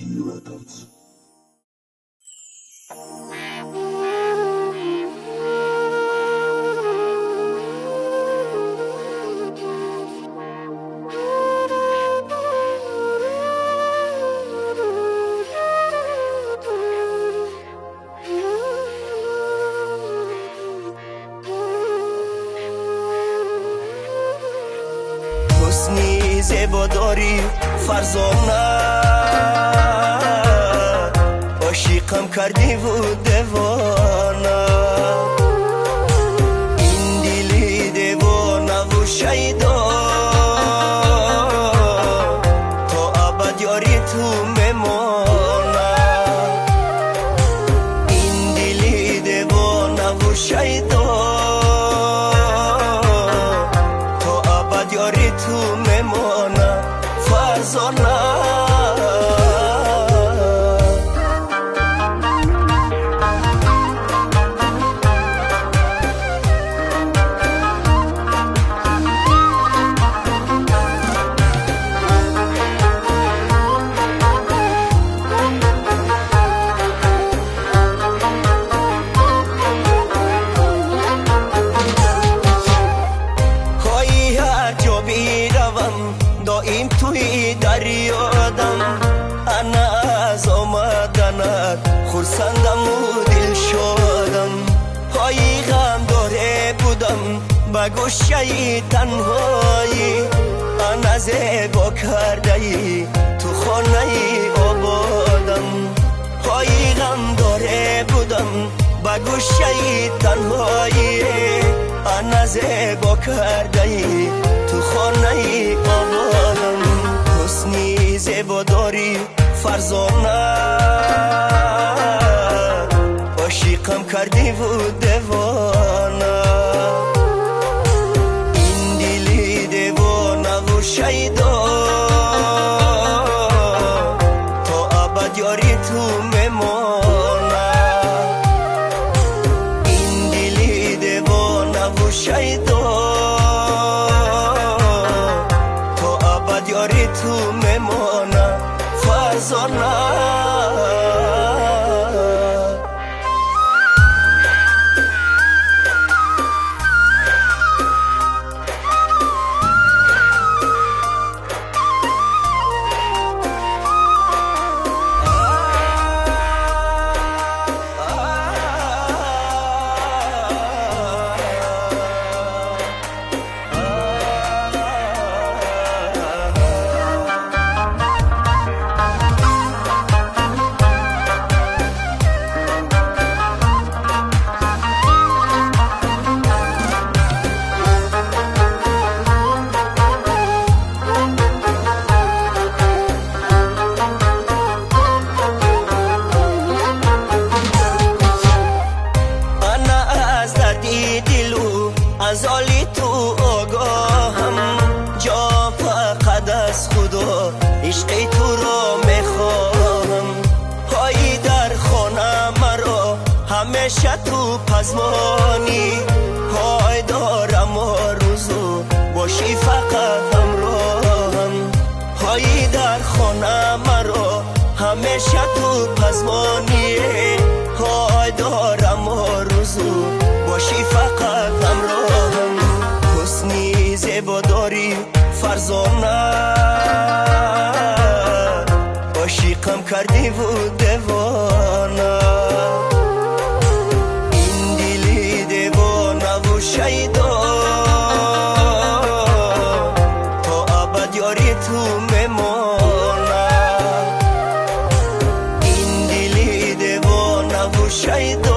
You adults. حسنی زیبا داری فرزانه عاشقم کردی و دیوانه این دلی دیوانه و شیدا تا ابد یاری تو میمانه این دلی دیوانه و شیدا یاری تو میمانه فرزانه دائم توی دریادم انا از آمدنت خرسندم و دل شادم های غم داره بودم به گوشه تنهایی انا زیبا کرده ای تو خانه آبادم های غم داره بودم به گوشه تنهایی انا زیبا کرده ای تو خانه آبادم حسنی زیبا داری فرزانه عاشقم کردی و دیوانه این دلی دیوانه و شیدا تا ابد یاری تو میمانه این دلی دیوانه و شیدا یاری تو میمانه فرزانه از حالی تو آگاهم جا فقط از خدا عشقی تو را میخواهم پایی در خانه مرا همیشه تو پزمانی پای دارم آرزو باشی فقط همراهم پایی در خانه مرا همیشه تو پزمانی پای دارم آرزو باشی فقط همراهم حسنی زیبا داری فرزانه عاشقم کردی و دیوانه این دلی دیوانه و شیدا تا ابد یاری تو میمانه این دلی دیوانه و شیدا